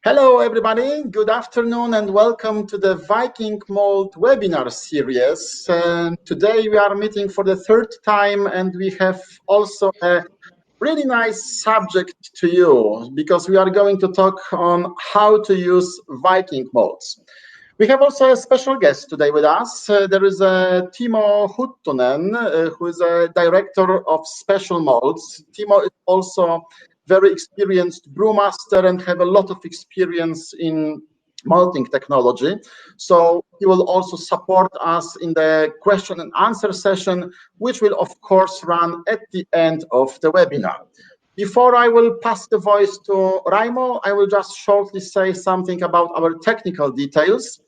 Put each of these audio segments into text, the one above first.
Hello everybody, good afternoon and welcome to the Viking Malt webinar series. Today we are meeting for the third time and we have also a really nice subject to you because we are going to talk on how to use Viking malts. We have also a special guest today with us. There is Timo Huttunen, who is a director of special malts. Timo is also very experienced brewmaster and have a lot of experience in malting technology. So he will also support us in the question and answer session, which will of course run at the end of the webinar. Before I will pass the voice to Raimo, I will just shortly say something about our technical details.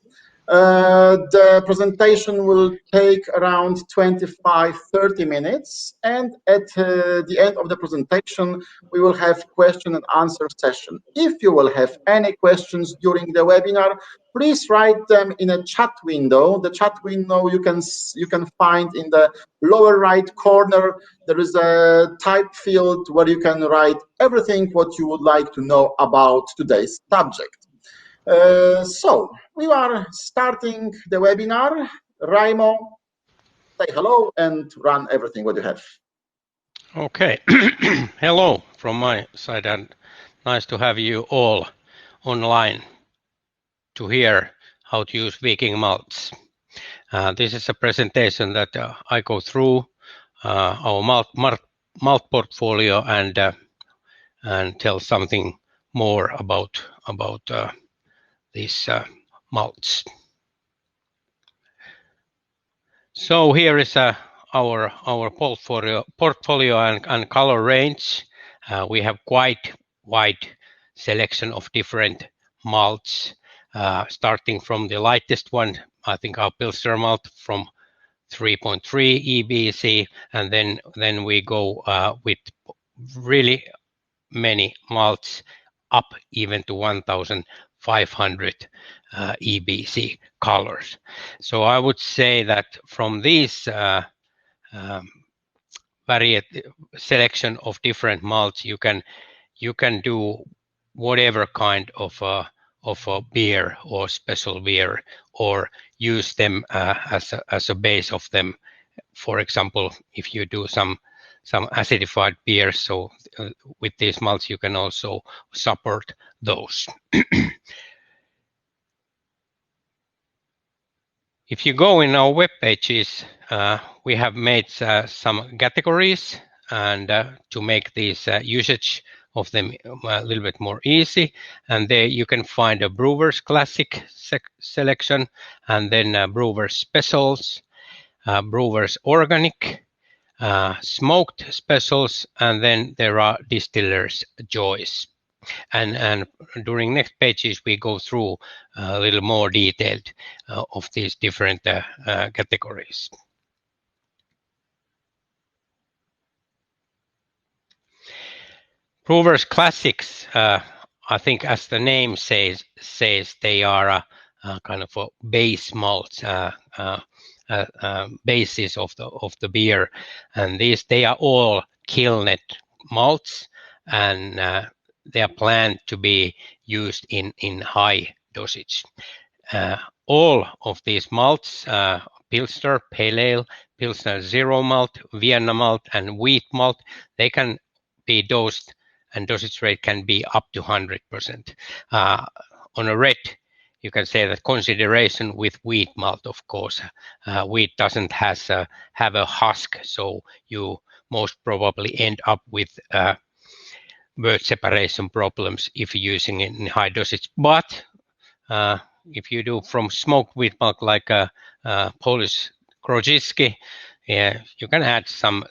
The presentation will take around 25-30 minutes, and at the end of the presentation, we will have question and answer session. If you will have any questions during the webinar, please write them in a chat window. The chat window you can find in the lower right corner. There is a type field where you can write everything what you would like to know about today's subject. So we are starting the webinar. Raimo, say hello and run everything what you have. Okay. Hello from my side, and nice to have you all online to hear how to use Viking malts. This is a presentation that I go through our malt portfolio and tell something more about these malts. So here is our portfolio and color range. We have quite wide selection of different malts, starting from the lightest one, I think our Pilsner malt from 3.3 EBC, and then we go with really many malts up even to 1,500 EBC colors. So I would say that from these variety selection of different malts, you can do whatever kind of a beer or special beer, or use them as a base of them. For example, if you do some acidified beers, so with these malts you can also support those. If you go in our web pages, we have made some categories, and to make this usage of them a little bit more easy. And there you can find a Brewer's Classic selection, and then Brewer's Specials, Brewer's Organic, Smoked Specials, and then there are Distiller's Joys. And during next pages we go through a little more detailed of these different categories. Brewer's Classics, I think as the name says they are a kind of a base malt, basis of the beer, and they are all kilned malts, and they are planned to be used in high dosage. All of these malts, Pilsner, Pale Ale, Pilsner Zero Malt, Vienna Malt, and Wheat Malt, they can be dosed, and dosage rate can be up to 100%. On a red, you can say that consideration with wheat malt, of course. Wheat doesn't have a husk, so you most probably end up with word separation problems if you're using it in high dosage. But if you do from smoked wheat malt like Polish Grodziskie, yeah, you can add some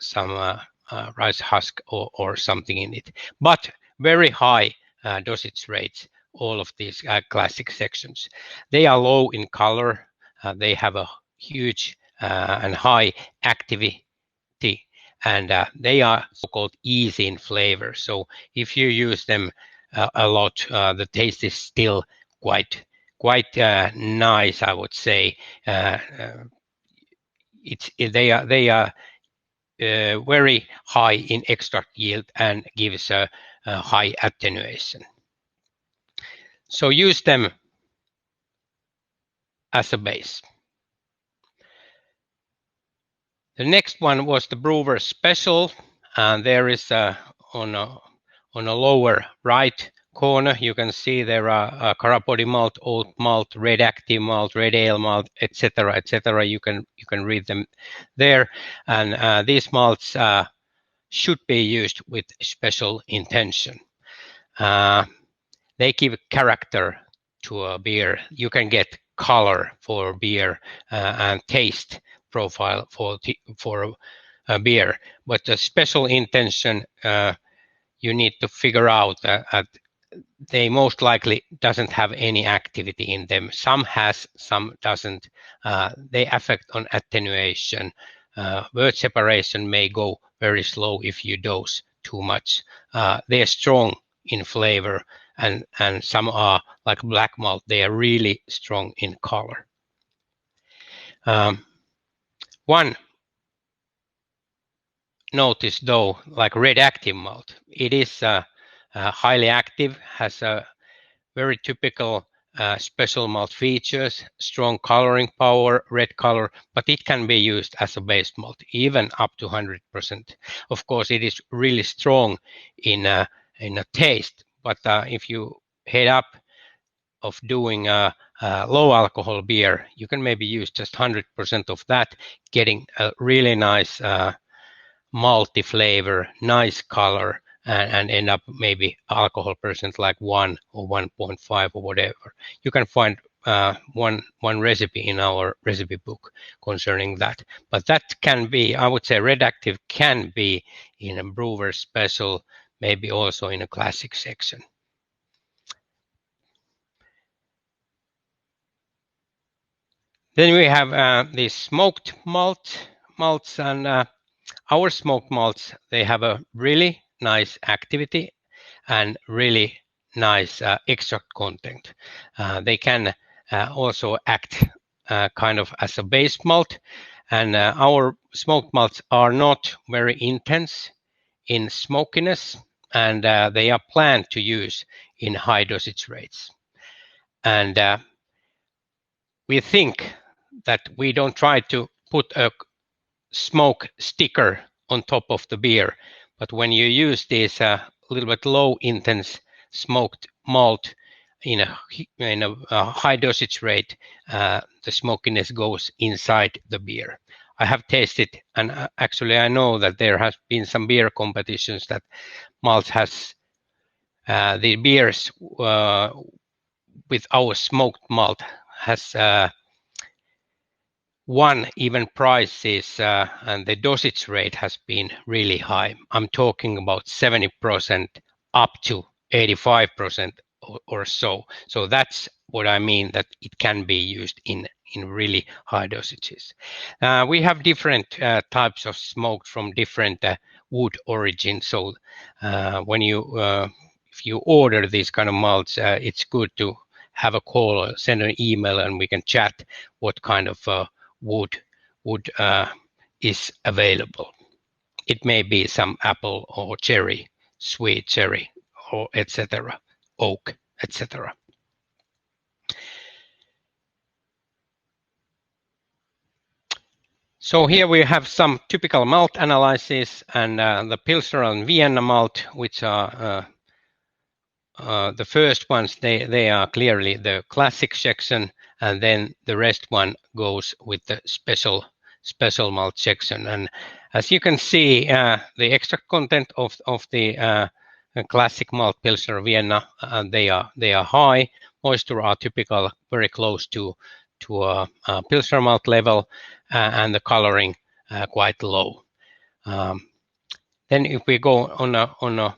rice husk or something in it. But very high dosage rates, all of these classic sections. They are low in color. They have a huge and high activity, and they are so-called easy in flavor. So if you use them a lot, the taste is still quite nice, I would say. They are very high in extract yield and gives a high attenuation. So use them as a base. The next one was the BREWER'S Special, and there is on a lower right corner you can see there are Karapodi malt, oat malt, red active malt, red ale malt, etc., etc. You can read them there, and these malts should be used with special intention. They give character to a beer. You can get color for beer and taste profile for a beer, but the special intention you need to figure out that they most likely doesn't have any activity in them. Some has, some doesn't. They affect on attenuation. Word separation may go very slow if you dose too much. They're strong in flavor, and some are like black malt. They are really strong in color. One notice though, like red active malt, it is highly active, has a very typical special malt features, strong coloring power, red color, but it can be used as a base malt, even up to 100%. Of course, it is really strong in a taste, but if you head up of doing a low alcohol beer, you can maybe use just 100% of that, getting a really nice malty flavor, nice color, and end up maybe alcohol percent like 1 or 1.5 or whatever. You can find one recipe in our recipe book concerning that. But that can be, I would say, red active can be in a BREWER'S Special, maybe also in a classic section. Then we have the smoked malts, and our smoked malts, they have a really nice activity and really nice extract content. They can also act kind of as a base malt, and our smoked malts are not very intense in smokiness, and they are planned to use in high dosage rates. And we think that we don't try to put a smoke sticker on top of the beer, but when you use this little bit low intense smoked malt in a high dosage rate, the smokiness goes inside the beer. I have tasted, and actually I know that there has been some beer competitions that malt has the beers with our smoked malt has won even prizes, and the dosage rate has been really high. I'm talking about 70% up to 85% or so. So that's what I mean, that it can be used in really high dosages. We have different types of smoke from different wood origins. So when you if you order these kind of malts, it's good to have a call or send an email, and we can chat what kind of wood is available. It may be some apple or cherry, sweet cherry, or etc., oak, etc. So here we have some typical malt analysis, and the Pilsner and Vienna malt, which are the first ones, they are clearly the classic section, and then the rest one goes with the special malt section. And as you can see, the extract content of the classic malt Pilsner Vienna, they are high. Moisture are typical, very close to a Pilsner malt level, and the coloring quite low. Then if we go on a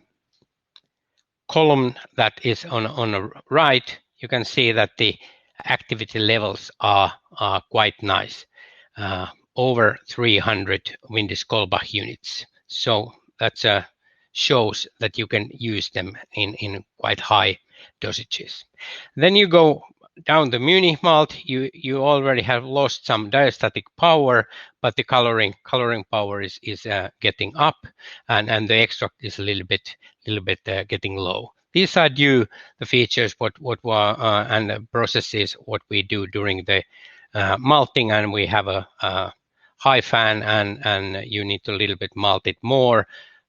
column that is on the right, you can see that the activity levels are quite nice, over 300 Windis-Kolbach units. So that shows that you can use them in quite high dosages. Then you go down the Munich malt, you already have lost some diastatic power, but the coloring power is getting up, and the extract is a little bit getting low. these are due the features what were and the processes what we do during the malting, and we have a high fan, and you need to a little bit malt it more,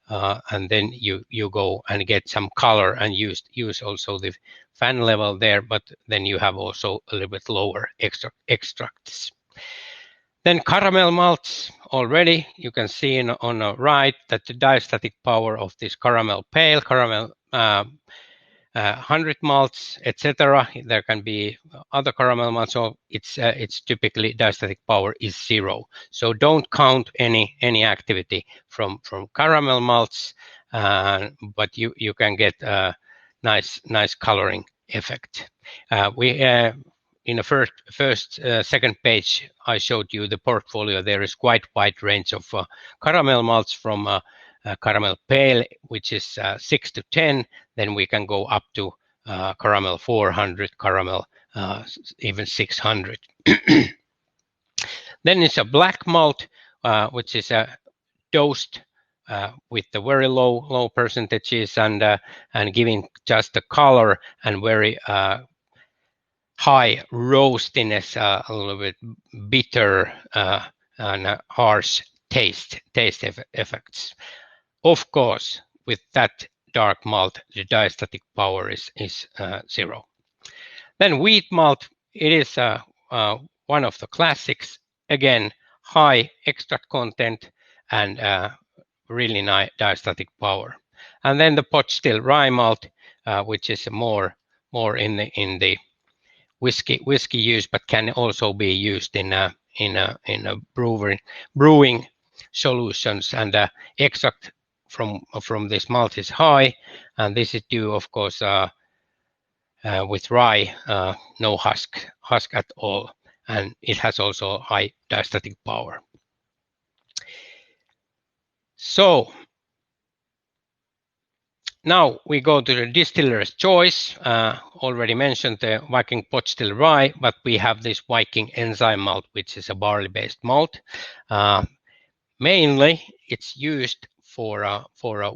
and then you go and get some color and use also the fan level there, but then you have also a little bit lower extracts. Then caramel malts, already you can see on the right that the diastatic power of this caramel pale, caramel 100 malts, etc. There can be other caramel malts, so it's typically diastatic power is 0. So don't count any activity from caramel malts, but you can get a nice coloring effect. We in the first second page I showed you the portfolio. There is quite wide range of caramel malts from caramel pale, which is 6 to 10. Then we can go up to caramel 400, caramel even 600. Then it's a black malt, which is dosed with the very low percentages and giving just the color and very high roastiness, a little bit bitter and harsh taste effects. Of course, with that dark malt, the diastatic power is 0. Then wheat malt, it is one of the classics. Again, high extract content and really nice diastatic power. And then the pot still rye malt, which is more in the whiskey use, but can also be used in a brewing solutions. And extract from this malt is high, and this is due, of course, with rye, no husk at all, and it has also high diastatic power. So now we go to the distiller's choice. Already mentioned the Viking pot still rye, but we have this Viking enzyme malt, which is a barley-based malt. Mainly, it's used for a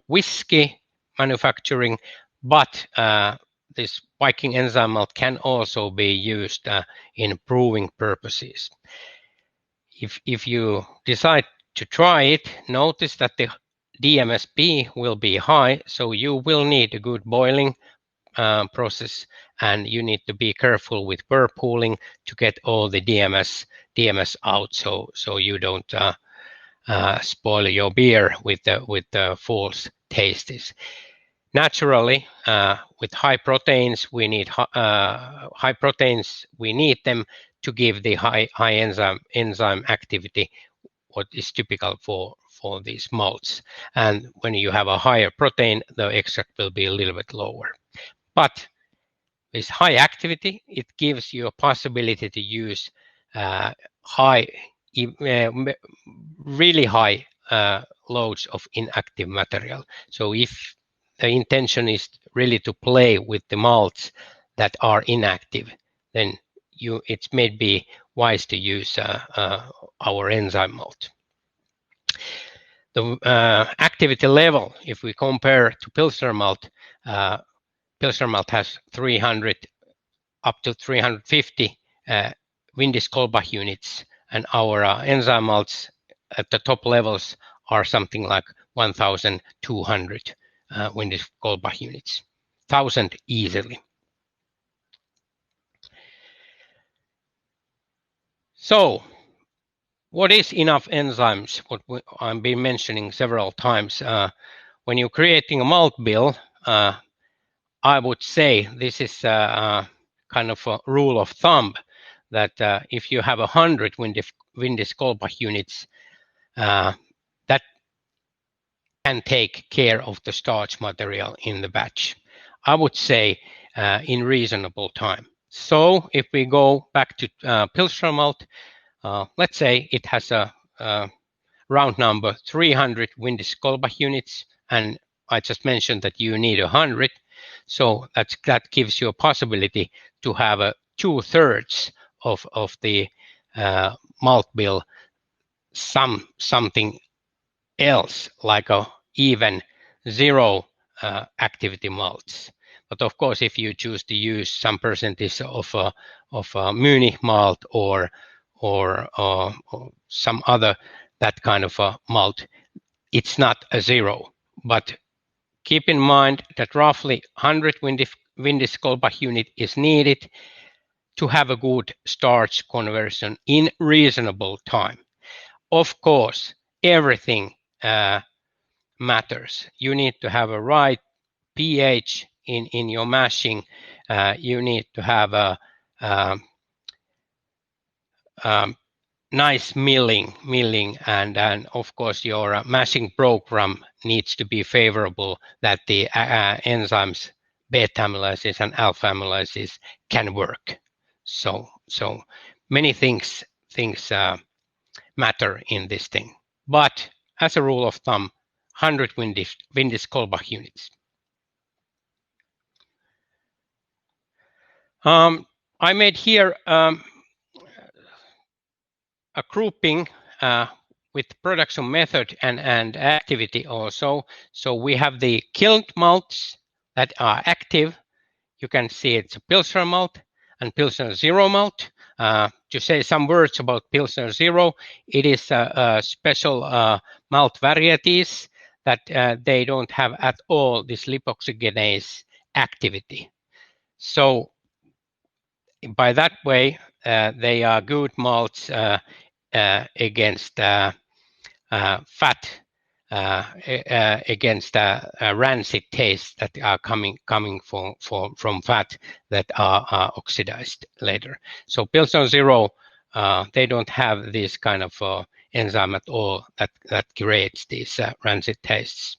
whiskey manufacturing, but this Viking enzyme malt can also be used in brewing purposes. If you decide to try it, notice that the DMSP will be high, so you will need a good boiling process, and you need to be careful with whirlpooling to get all the DMS out, so you don't spoil your beer with the false tastes. Naturally, with high proteins, we need them to give the high enzyme activity, what is typical for these malts. And when you have a higher protein, the extract will be a little bit lower. But this high activity, it gives you a possibility to use really high loads of inactive material. So if the intention is really to play with the malts that are inactive, then it may be wise to use our enzyme malt. The activity level, if we compare to Pilsner malt has 300 up to 350 Windis-Kolbach units, and our enzyme malts at the top levels are something like 1,200 Windis-Kolbach units, 1,000 easily. So, what is enough enzymes? What I've been mentioning several times. When you're creating a malt bill, I would say this is kind of a rule of thumb that if you have 100 Windis-Kolbach units, that can take care of the starch material in the batch. I would say in reasonable time. So if we go back to Pilsner malt, let's say it has a round number 300 Windis-Kolbach units, and I just mentioned that you need 100. So that gives you a possibility to have 2/3 of the malt bill something else, like a even 0 activity malts. But of course, if you choose to use some percentage of Munich malt or some other that kind of a malt, it's not a zero. But keep in mind that roughly 100 Windis-Kolbach unit is needed to have a good starch conversion in reasonable time. Of course, everything matters. You need to have a right pH in your mashing. You need to have a nice milling, and of course your mashing program needs to be favorable, that the enzymes beta amylases and alpha amylases can work. So many things matter in this thing, but as a rule of thumb, 100 Windis-Kolbach units. I made here a grouping with production method and activity also. So we have the kilned malts that are active. You can see it's a Pilsner malt and Pilsner Zero malt. To say some words about Pilsner Zero, it is a special malt varieties that they don't have at all this lipoxygenase activity. So by that way, they are good malts against fat, against rancid taste that are coming from fat that are oxidized later. So Pilsner Zero, they don't have this kind of enzyme at all that creates these rancid tastes.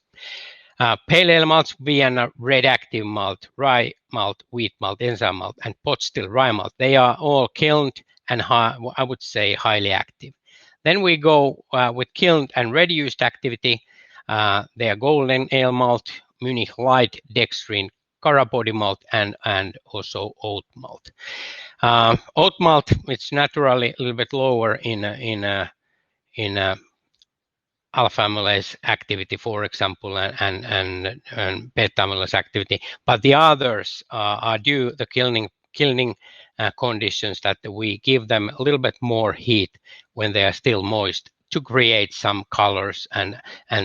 Pale ale malts, Vienna, red active malt, rye malt, wheat malt, enzyme malt, and pot still rye malt. They are all kilned and I would say highly active. Then we go with kilned and reduced activity. They are golden ale malt, Munich light, dextrin, Cara body malt, and also oat malt. Oat malt, it's naturally a little bit lower in alpha amylase activity, for example, and beta amylase activity, but the others are due the kilning conditions that we give them a little bit more heat when they are still moist to create some colors and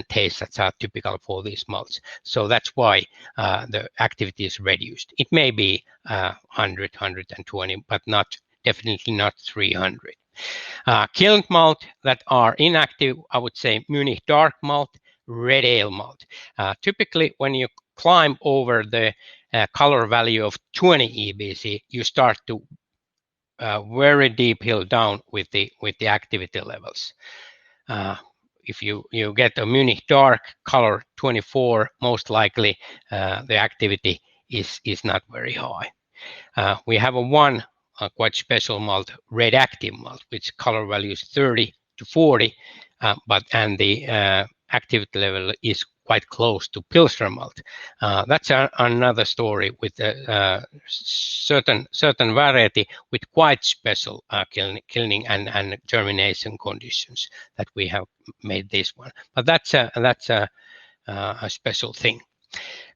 tastes that are typical for these malts. So that's why the activity is reduced. It may be 100, 120, but definitely not 300. Kilned malt that are inactive, I would say Munich dark malt, red ale malt. Typically, when you climb over the color value of 20 EBC, you start to very deep hill down with the activity levels. If you get a Munich dark color 24, most likely the activity is not very high. We have one quite special malt, red active malt, which color value is 30 to 40, and the activity level is quite close to Pilsner malt. That's another story with a certain variety with quite special kilning and germination conditions that we have made this one. But that's a special thing.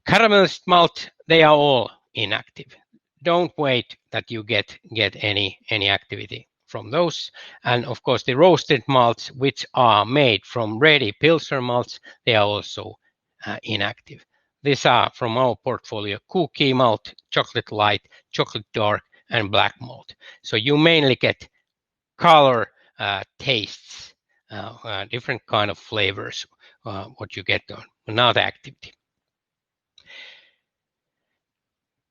Caramelized malt, they are all inactive. Don't wait that you get any activity from those. And of course, the roasted malts, which are made from ready Pilsner malts, they are also inactive. These are from our portfolio: cookie malt, chocolate light, chocolate dark, and black malt. So you mainly get color, tastes, different kind of flavors, what you get on, not activity.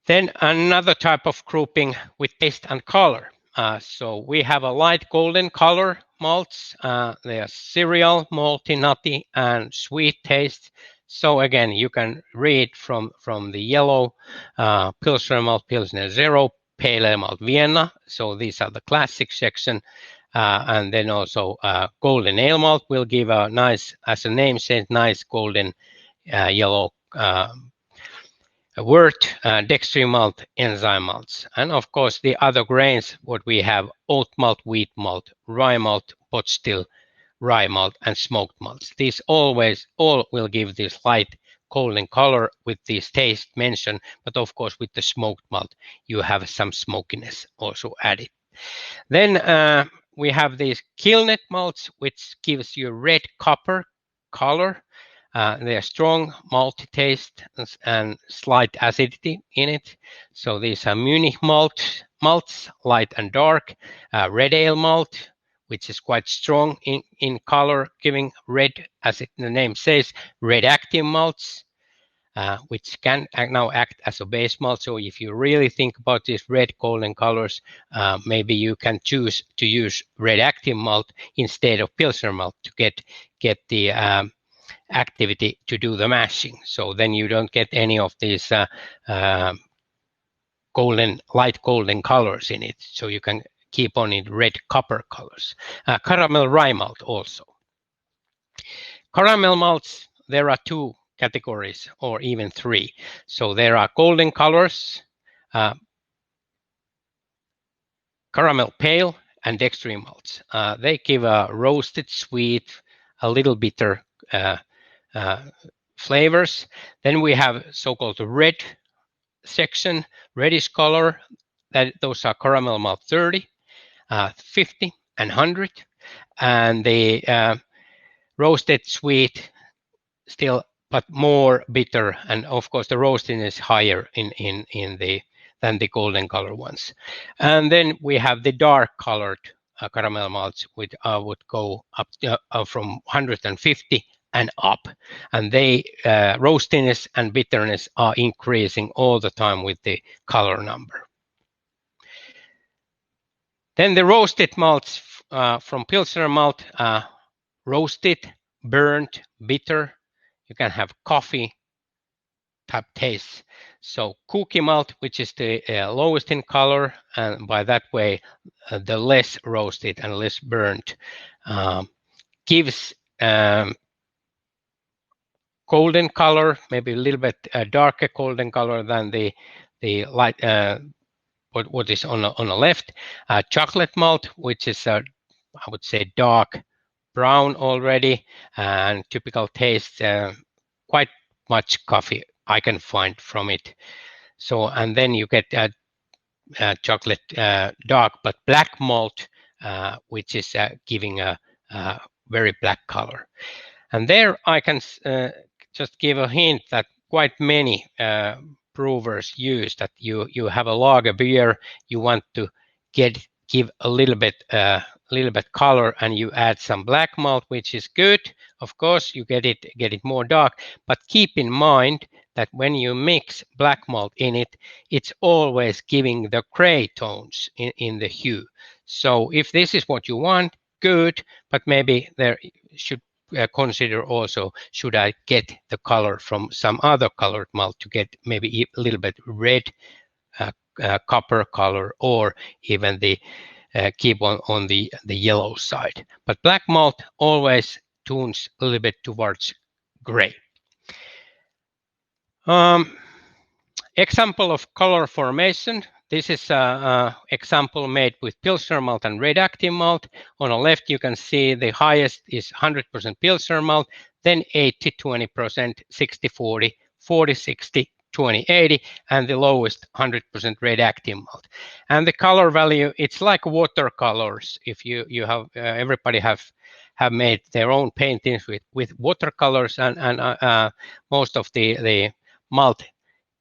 Then another type of grouping with taste and color. So we have a light golden color malts. They are cereal, malty, nutty, and sweet taste. So again, you can read from the yellow Pilsner malt, Pilsner Zero, pale ale malt, Vienna. So these are the classic section. And then also golden ale malt will give a nice, as the name says, nice golden yellow wort, dextrin malt, enzyme malts, and of course the other grains, what we have: oat malt, wheat malt, rye malt, pot still, rye malt, and smoked malts. These all will give this light cold in color with this taste mentioned, but of course with the smoked malt, you have some smokiness also added. Then we have these kilnet malts, which gives you red copper color. They are strong, malty taste and slight acidity in it. So these are Munich malts, light and dark. Red ale malt, which is quite strong in color, giving red, as the name says, red active malts. Which can now act as a base malt. So if you really think about these red golden colors, maybe you can choose to use red active malt instead of Pilsner malt to get the activity to do the mashing. So then you don't get any of these light golden colors in it. So you can keep on in red copper colors. Caramel rye malt also. Caramel malts, there are two categories or even three. So there are golden colors, caramel pale, and extreme malts. They give a roasted, sweet, a little bitter flavors. Then we have so-called red section, reddish color. Those are caramel malt 30, 50, and 100. And the roasted, sweet, still, but more bitter, and of course the roasting is higher than the golden color ones. And then we have the dark colored caramel malts, which would go up from 150 and up, and they roastiness and bitterness are increasing all the time with the color number. Then the roasted malts from Pilsner malt, roasted, burnt, bitter. You can have coffee type taste. So cookie malt, which is the lowest in color, and by that way, the less roasted and less burnt, gives golden color, maybe a little bit darker golden color than the light what is on the left. Chocolate malt, which is I would say dark brown already, and typical taste, quite much coffee I can find from it. So, and then you get chocolate dark but black malt, which is giving a very black color. And there I can just give a hint that quite many brewers use that you have a lager beer, you want to give a little bit color, and you add some black malt, which is good. Of course, you get it more dark, but keep in mind that when you mix black malt in it, it's always giving the gray tones in the hue. So if this is what you want, good, but maybe there should consider also, should I get the color from some other colored malt to get maybe a little bit red copper color, or even the keep on the yellow side. But black malt always tunes a little bit towards gray. Example of color formation. This is an example made with Pilsner malt and red active malt. On the left, you can see the highest is 100% Pilsner malt, then 80-20%, 60-40, 40-60, 20-80, and the lowest 100% red active malt. And the color value, it's like watercolors. If you have everybody have made their own paintings with watercolors, and most of the malt,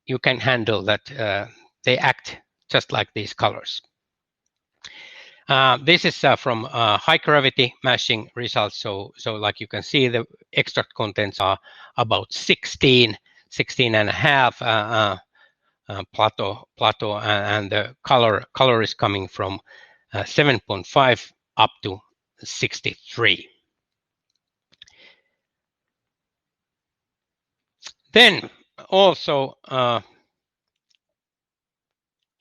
you can handle that they act just like these colors. This is from high gravity mashing results. So like you can see, the extract contents are about 16 and a half plateau, and the color is coming from 7.5 up to 63. Then also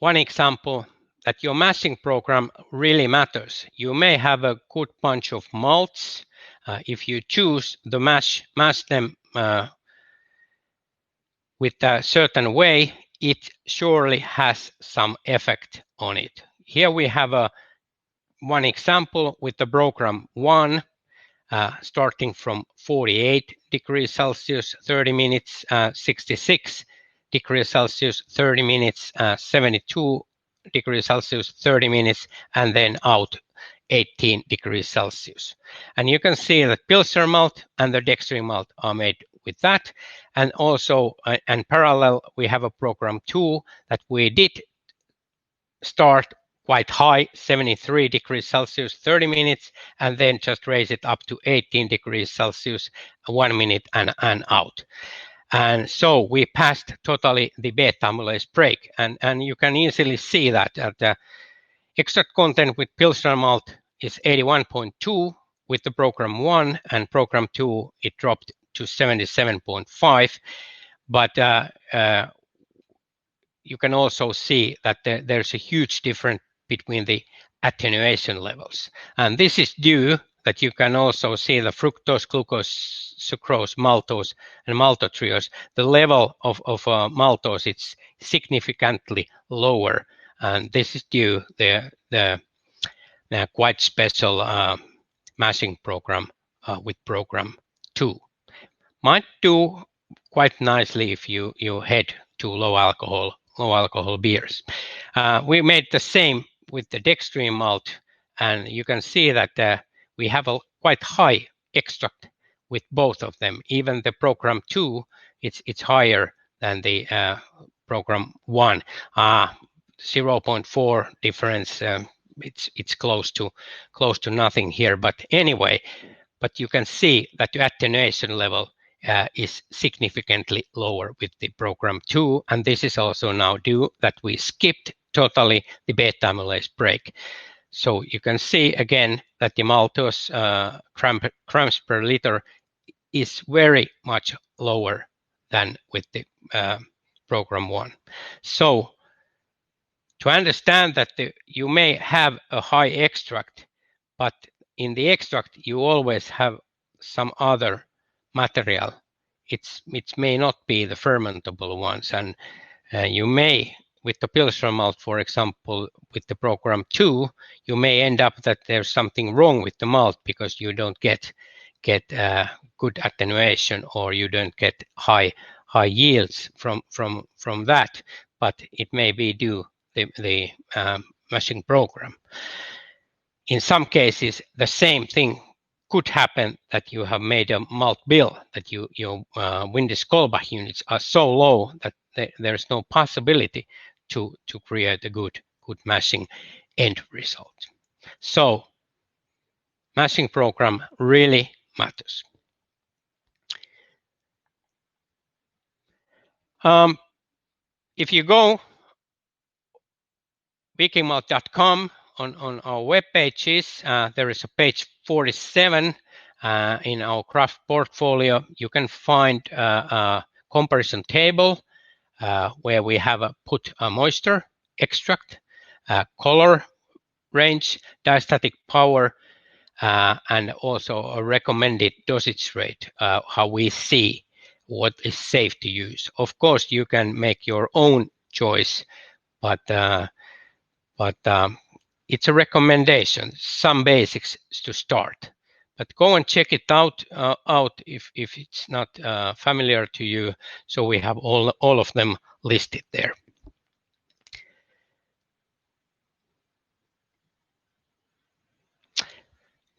one example that your mashing program really matters. You may have a good bunch of malts. If you choose to mash them with a certain way, it surely has some effect on it. Here we have one example with the program 1, starting from 48 degrees Celsius, 30 minutes, 66 degrees Celsius, 30 minutes, 72 degrees Celsius, 30 minutes, and then out 18 degrees Celsius. And you can see that Pilsner malt and the dextrin malt are made with that. And also, in parallel, we have a program 2 that we did start quite high, 73 degrees Celsius, 30 minutes, and then just raise it up to 18 degrees Celsius, 1 minute and out. And so we passed totally the beta amylase break. And you can easily see that the extract content with Pilsner malt is 81.2 with the program 1, and program 2, it dropped to 77.5. But you can also see that there's a huge difference between the attenuation levels. And this is due that you can also see the fructose, glucose, sucrose, maltose, and maltotriose. The level of maltose is significantly lower. And this is due the quite special mashing program with program 2. Might do quite nicely if you head to low alcohol beers. We made the same with the dextrin malt, and you can see that we have a quite high extract with both of them. Even the program 2, it's higher than the program 1. 0.4 difference. It's close to nothing here. But anyway, but you can see that the attenuation level is significantly lower with the program 2, and this is also now due that we skipped totally the beta amylase break. So you can see again that the maltose grams per liter is very much lower than with the program 1. So to understand that you may have a high extract, but in the extract you always have some other material. It may not be the fermentable ones, and you may, with the Pilsner malt, for example, with the program 2, you may end up that there's something wrong with the malt because you don't get good attenuation, or you don't get high yields from that, but it may be due the mashing program. In some cases, the same thing could happen, that you have made a malt bill, that your Windis-Kolbach units are so low that there's no possibility to create a good mashing end result. So mashing program really matters. If you go vikingmalt.com on our web pages, there is a page 47 in our craft portfolio. You can find a comparison table where we have put a moisture, extract, color range, diastatic power, and also a recommended dosage rate, how we see what is safe to use. Of course, you can make your own choice, but it's a recommendation, some basics to start. But go and check it out if it's not familiar to you. So we have all of them listed there.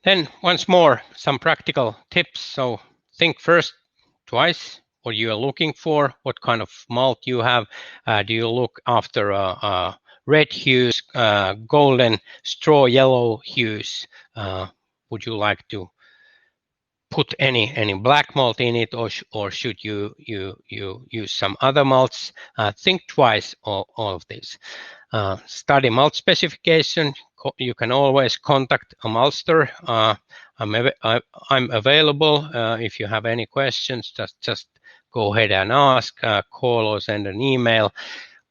Then once more, some practical tips. So think first twice what you are looking for, what kind of malt you have. Do you look after red hues, golden, straw yellow hues? Would you like to put any black malt in it, or should you use some other malts? Think twice all of this. Study malt specification. You can always contact a maltster. I'm available if you have any questions. Just go ahead and ask, call or send an email.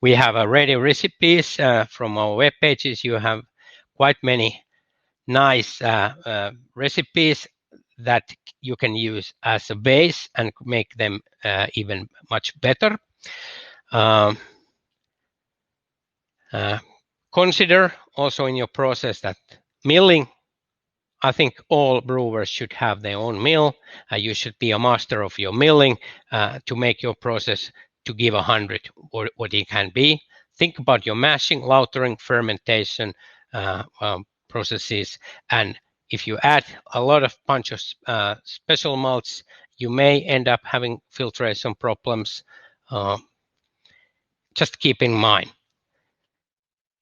We have ready recipes from our web pages. You have quite many nice recipes that you can use as a base and make them even much better. Consider also in your process that milling I think all brewers should have their own mill. You should be a master of your milling to make your process to give 100 what it can be. Think about your mashing, lautering, fermentation processes, and if you add a lot of bunch of special malts, you may end up having filtration problems. Just keep in mind.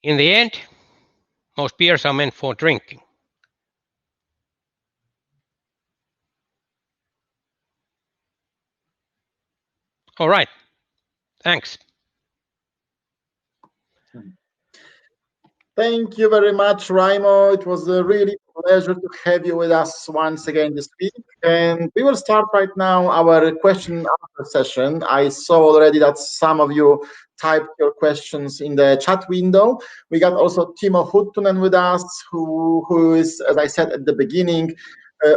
In the end, most beers are meant for drinking. All right. Thanks. Thank you very much, Raimo. It was a really pleasure to have you with us once again this week. And we will start right now our question and answer session. I saw already that some of you typed your questions in the chat window. We got also Timo Huttunen with us, who is, as I said at the beginning,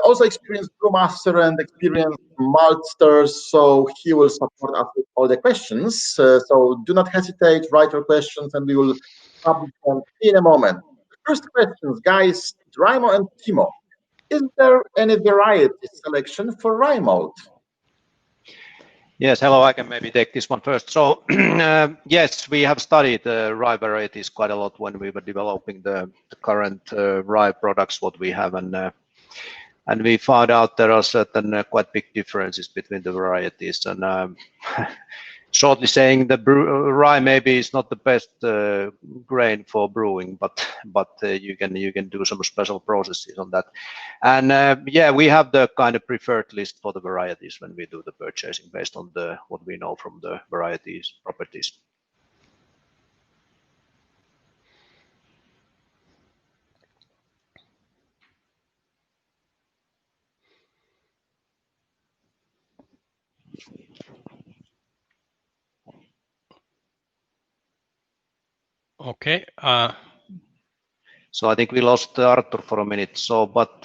also experienced brewmaster and experienced maltsters, so he will support us with all the questions. So do not hesitate, write your questions, and we will publish them in a moment. First questions, guys, Raimo and Timo. Is there any variety selection for rye malt? Yes, hello, I can maybe take this one first. So yes, we have studied rye varieties quite a lot when we were developing the current rye products what we have, and we found out there are certain quite big differences between the varieties. And shortly saying, the rye maybe is not the best grain for brewing, but you can do some special processes on that. And yeah, we have the kind of preferred list for the varieties when we do the purchasing based on what we know from the varieties properties. Okay. So I think we lost Arthur for a minute. So, but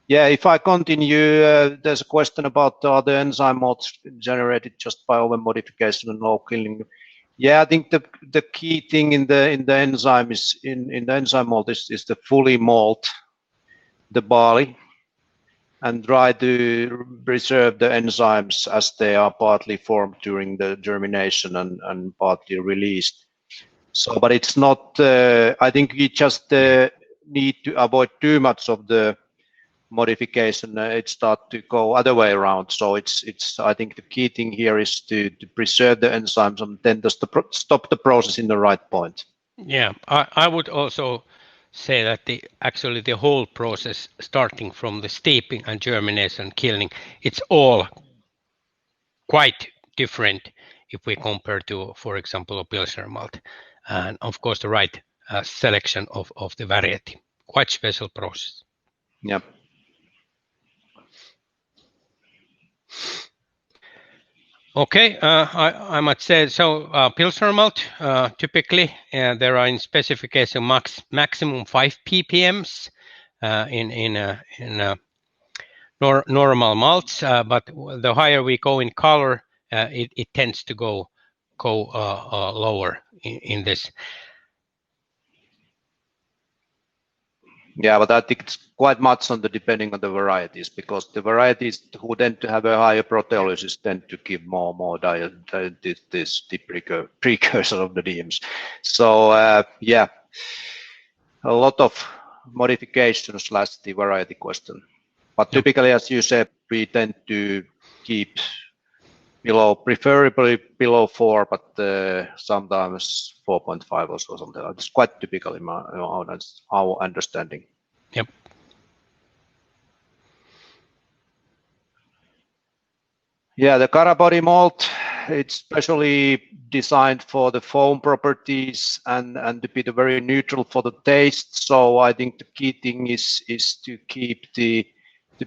yeah, if I continue, there's a question about the enzyme malts generated just by over modification and low killing. Yeah, I think the key thing in the enzyme is in the enzyme malt is the fully malt the barley and try to preserve the enzymes as they are partly formed during the germination and partly released. So, but it's not, I think we just need to avoid too much of the modification. It starts to go other way around. So it's I think the key thing here is to preserve the enzymes and then just to stop the process in the right point. Yeah, I would also say that actually the whole process, starting from the steeping and germination, kilning, it's all quite different if we compare to, for example, a Pilsner malt, and of course the right selection of the variety. Quite special process. Yeah. Okay, I might say so. Pilsner malt, typically there are in specification maximum 5 ppms in normal malts, but the higher we go in color, it tends to go lower in this. Yeah, but I think it's quite much on the depending on the varieties, because the varieties who tend to have a higher proteolysis tend to give more diet, the precursor of the DMs. So yeah, a lot of modifications / the variety question. But typically, as you said, we tend to keep below, preferably below 4, but sometimes 4.5 or something. It's quite typical in our understanding. Yep. Yeah, the Karabody malt, it's specially designed for the foam properties and to be very neutral for the taste. So I think the key thing is to keep the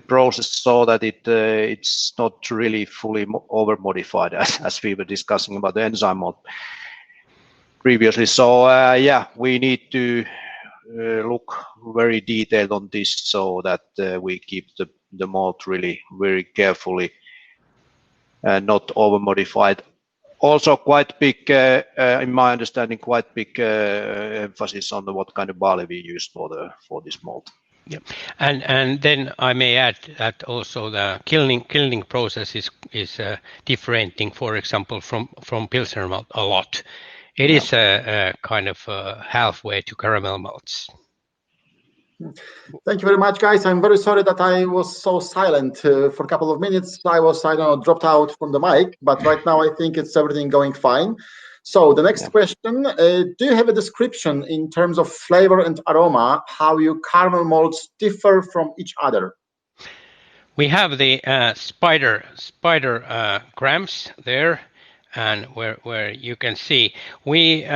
process so that it's not really fully over modified, as we were discussing about the enzyme malt previously. So yeah, we need to look very detailed on this so that we keep the malt really very carefully not over modified. Also quite big, in my understanding, quite big emphasis on what kind of barley we use for this malt. Yeah, and then I may add that also the kilning process is differentiating, for example, from Pilsner malt a lot. It is a kind of halfway to caramel malts. Thank you very much, guys. I'm very sorry that I was so silent for a couple of minutes. I don't know, dropped out from the mic, but right now I think it's everything going fine. So the next question, do you have a description in terms of flavor and aroma, how your caramel malts differ from each other? We have the spider grams there, and where you can see we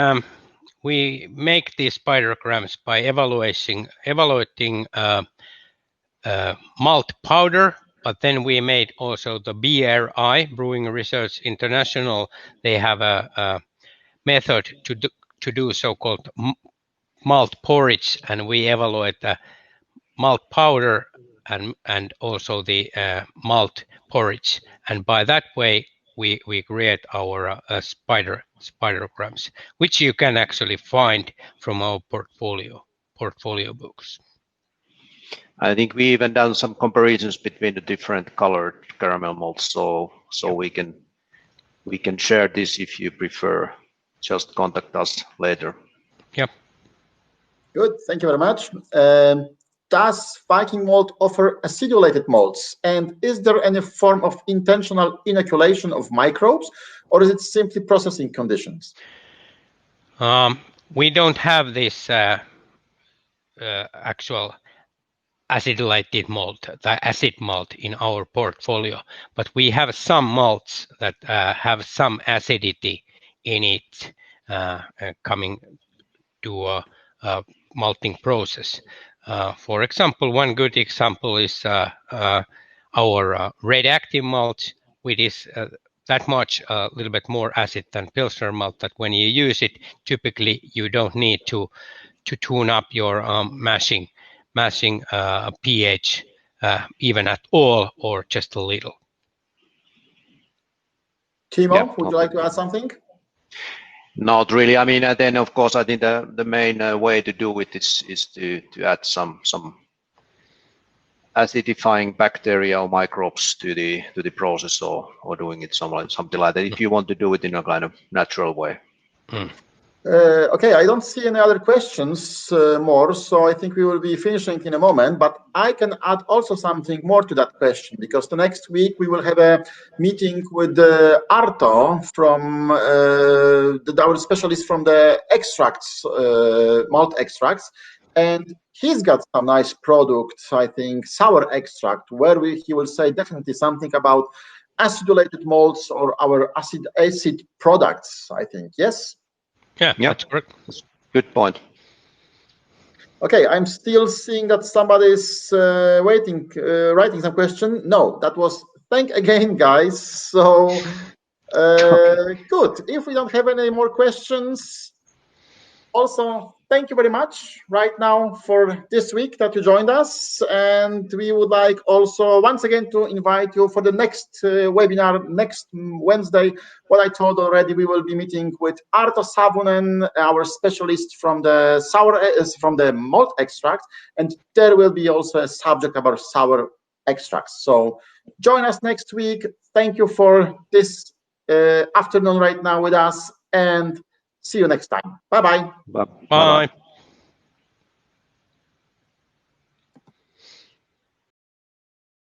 make these spider grams by evaluating malt powder, but then we made also the BRI, Brewing Research International. They have a method to do so-called malt porridge, and we evaluate the malt powder and also the malt porridge, and by that way we create our spider grams, which you can actually find from our portfolio books. I think we even done some comparisons between the different colored caramel malts, so we can share this if you prefer. Just contact us later. Yep. Good, thank you very much. Does Viking Malt offer acidulated malts? And is there any form of intentional inoculation of microbes, or is it simply processing conditions? We don't have this actual acidulated malt, the acid malt in our portfolio, but we have some malts that have some acidity in it coming to a malting process. For example, one good example is our red active malt, which is that much a little bit more acid than Pilsner malt, that when you use it, typically you don't need to tune up your mashing pH even at all, or just a little. Timo, would you like to add something? Not really. I mean, and then of course, I think the main way to do it is to add some acidifying bacteria or microbes to the process, or doing it something like that, if you want to do it in a kind of natural way. Okay, I don't see any other questions more, so I think we will be finishing in a moment, but I can add also something more to that question, because the next week we will have a meeting with Arto from our specialist from the extracts, malt extracts, and he's got some nice products, I think, sour extract, where he will say definitely something about acidulated malts or our acid products, I think, yes? Yeah, that's correct. Good point. Okay, I'm still seeing that somebody is writing some question. No, that was thank again, guys. So good. If we don't have any more questions, also thank you very much right now for this week that you joined us, and we would like also once again to invite you for the next webinar next Wednesday. What I told already, we will be meeting with Arto Savonen, our specialist from the malt extract, and there will be also a subject about sour extracts. So join us next week. Thank you for this afternoon right now with us, and see you next time. Bye-bye. Bye. Bye.